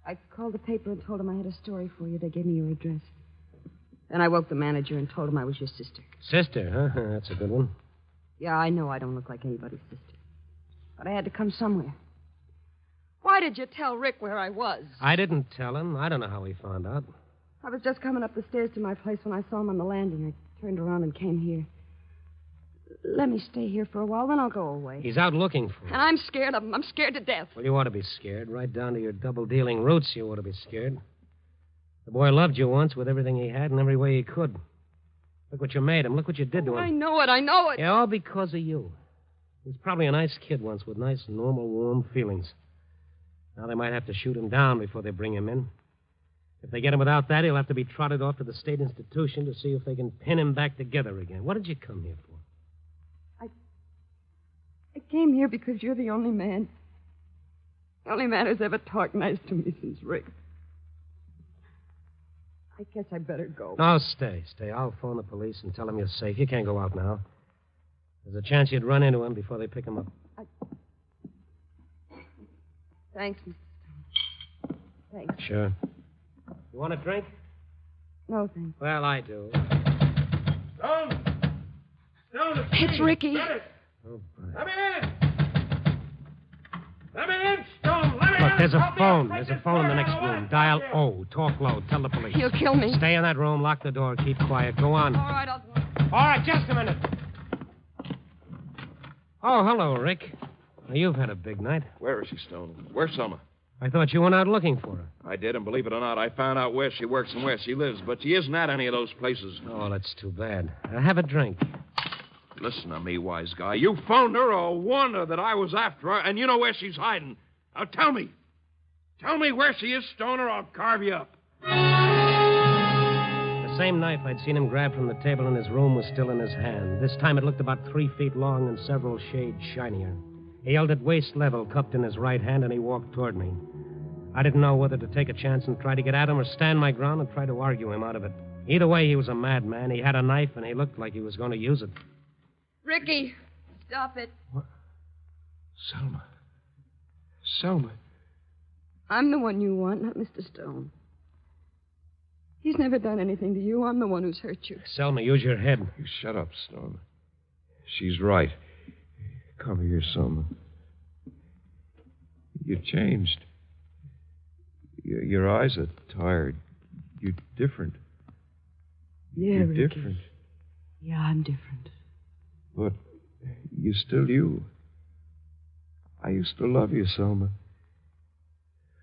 S21: I called the paper and told them I had a story for you. They gave me your address. Then I woke the manager and told him I was your sister.
S17: Sister, huh? That's a good one.
S21: Yeah, I know I don't look like anybody's sister. But I had to come somewhere. Why did you tell Rick where I was?
S17: I didn't tell him. I don't know how he found out.
S21: I was just coming up the stairs to my place when I saw him on the landing. I turned around and came here. Let me stay here for a while, then I'll go away.
S17: He's out looking for him.
S21: And I'm scared of him. I'm scared to death.
S17: Well, you ought to be scared. Right down to your double-dealing roots, you ought to be scared. The boy loved you once with everything he had and every way he could. Look what you made him. Look what you did to him.
S21: I know it. I know it.
S17: Yeah, all because of you. He was probably a nice kid once with nice, normal, warm feelings. Now they might have to shoot him down before they bring him in. If they get him without that, he'll have to be trotted off to the state institution to see if they can pin him back together again. What did you come here for?
S21: I came here because you're the only man. The only man who's ever talked nice to me since Rick. I guess I better go.
S17: No, stay. I'll phone the police and tell them you're safe. You can't go out now. There's a chance you'd run into him before they pick him up.
S21: Thanks, Mr. Stone. Thanks.
S17: Sure. You want a drink?
S21: No, thanks.
S17: Well, I do.
S22: Stone,
S21: It's Ricky.
S17: Oh, boy.
S22: Let me in! Let me in, Stone! Let me
S17: Look, There's a phone. There's a phone in the next room. Dial O. Talk low. Tell the police.
S21: He'll kill me.
S17: Stay in that room. Lock the door. Keep quiet. Go on.
S21: All right, I'll do it.
S17: All right, just a minute. Oh, hello, Rick. Well, you've had a big night.
S20: Where is she, Stone? Where's Selma?
S17: I thought you went out looking for her.
S20: I did, and believe it or not, I found out where she works and where she lives, but she isn't at any of those places.
S17: Oh, that's too bad. Have a drink.
S20: Listen to me, wise guy. You phoned her or warned her that I was after her, and you know where she's hiding. Now tell me. Tell me where she is, Stone, or I'll carve you up.
S17: The same knife I'd seen him grab from the table in his room was still in his hand. This time it looked about 3 feet long and several shades shinier. He held it waist level, cupped in his right hand, and he walked toward me. I didn't know whether to take a chance and try to get at him or stand my ground and try to argue him out of it. Either way, he was a madman. He had a knife, and he looked like he was going to use it.
S21: Ricky, stop it.
S20: What? Selma. Selma.
S21: I'm the one you want, not Mr. Stone. He's never done anything to you. I'm the one who's hurt you.
S17: Selma, use your head.
S20: You shut up, Stone. She's right. Come here, Selma. You changed. Your eyes are tired. You're different.
S21: Yeah,
S20: You're
S21: Ricky.
S20: different.
S21: Yeah, I'm different.
S20: But you're still you. I used to love you, Selma.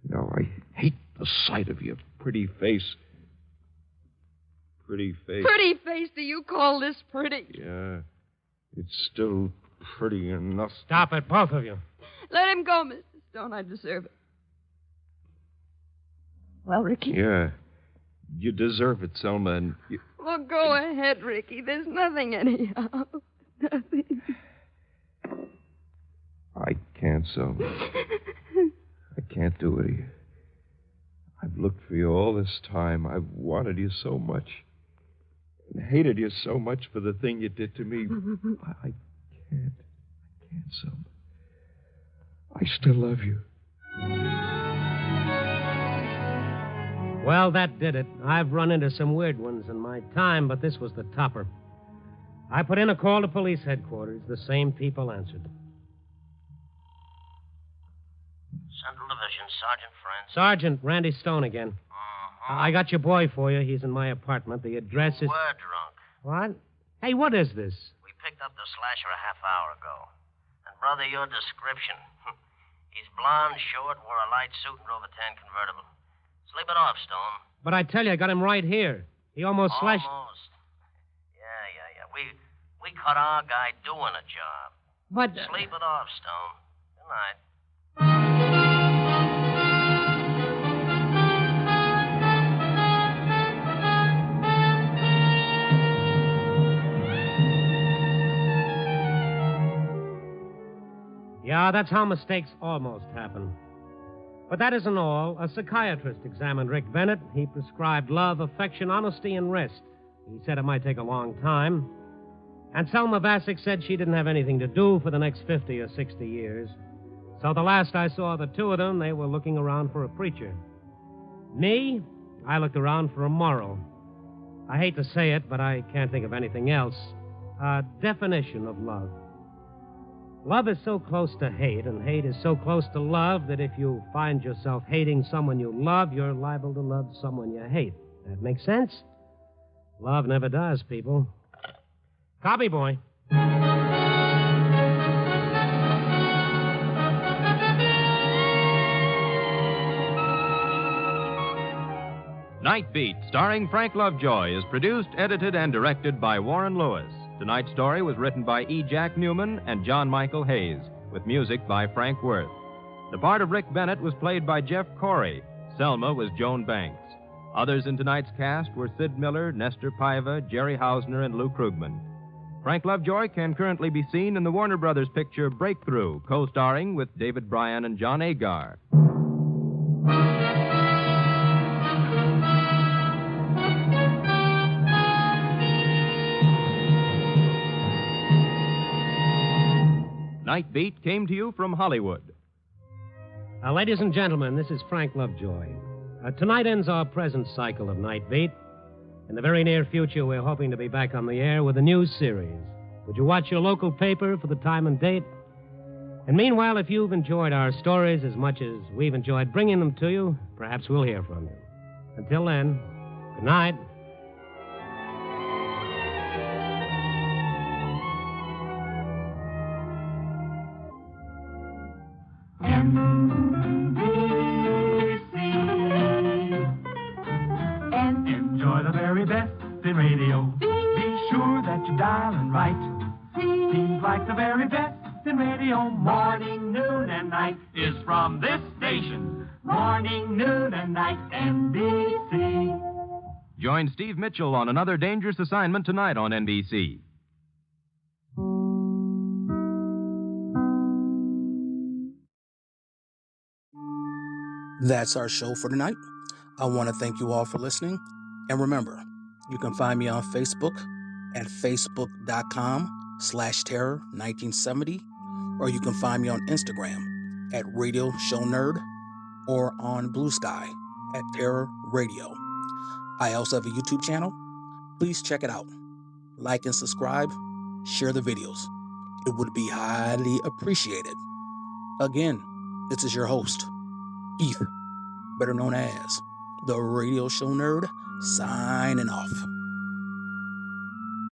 S20: Now I hate the sight of your pretty face. Pretty face.
S21: Pretty face? Do you call this pretty?
S20: Yeah. It's still pretty enough.
S17: Stop it, both of you.
S21: Let him go, Mr. Stone. I deserve it. Well, Ricky.
S20: Yeah. You deserve it, Selma, and you...
S21: Well, go ahead, Ricky. There's nothing anyhow. Nothing.
S20: I can't, Selma. I can't do it. I've looked for you all this time. I've wanted you so much. And hated you so much for the thing you did to me. I can't. I can't, Selma. I still love you.
S17: Well, that did it. I've run into some weird ones in my time, but this was the topper. I put in a call to police headquarters. The same people answered.
S1: Central Division, Sergeant Friends.
S17: Sergeant, Randy Stone again. I got your boy for you. He's in my apartment. The address is...
S1: We're drunk.
S17: What? Hey, what is this?
S1: We picked up the slasher a half hour ago. And, brother, your description. He's blonde, short, wore a light suit, and drove a tan convertible. Sleep it off, Stone.
S17: But I tell you, I got him right here. He almost slashed...
S1: Almost. Yeah. We caught our guy doing a job.
S17: But...
S1: Sleep it off, Stone. Good night.
S17: Yeah, that's how mistakes almost happen. But that isn't all. A psychiatrist examined Rick Bennett. He prescribed love, affection, honesty, and rest. He said it might take a long time. And Selma Bassick said she didn't have anything to do for the next 50 or 60 years. So the last I saw of the two of them, they were looking around for a preacher. Me, I looked around for a moral. I hate to say it, but I can't think of anything else. A definition of love. Love is so close to hate, and hate is so close to love, that if you find yourself hating someone you love, you're liable to love someone you hate. That makes sense? Love never does, people. Copy, boy.
S16: Night Beat, starring Frank Lovejoy, is produced, edited, and directed by Warren Lewis. Tonight's story was written by E. Jack Newman and John Michael Hayes, with music by Frank Worth. The part of Rick Bennett was played by Jeff Corey. Selma was Joan Banks. Others in tonight's cast were Sid Miller, Nestor Paiva, Jerry Hausner, and Lou Krugman. Frank Lovejoy can currently be seen in the Warner Brothers picture Breakthrough, co-starring with David Bryan and John Agar. Night Beat came to you from Hollywood.
S17: Ladies and gentlemen, this is Frank Lovejoy. Tonight ends our present cycle of Night Beat. In the very near future, we're hoping to be back on the air with a new series. Would you watch your local paper for the time and date? And meanwhile, if you've enjoyed our stories as much as we've enjoyed bringing them to you, perhaps we'll hear from you. Until then, good night.
S8: Enjoy the very best in radio. Be sure that you're dialing right. Seems like the very best in radio. Morning, noon, and night is from this station. Morning, noon, and night, NBC.
S16: Join Steve Mitchell on another dangerous assignment tonight on NBC.
S9: That's our show for tonight. I want to thank you all for listening. And remember, you can find me on Facebook at facebook.com/terror1970, or you can find me on Instagram at Radio Show Nerd, or on Blueskye at Terror Radio. I also have a YouTube channel. Please check it out. Like and subscribe. Share the videos. It would be highly appreciated. Again, this is your host, Keith, better known as the Radio Show Nerd, signing off.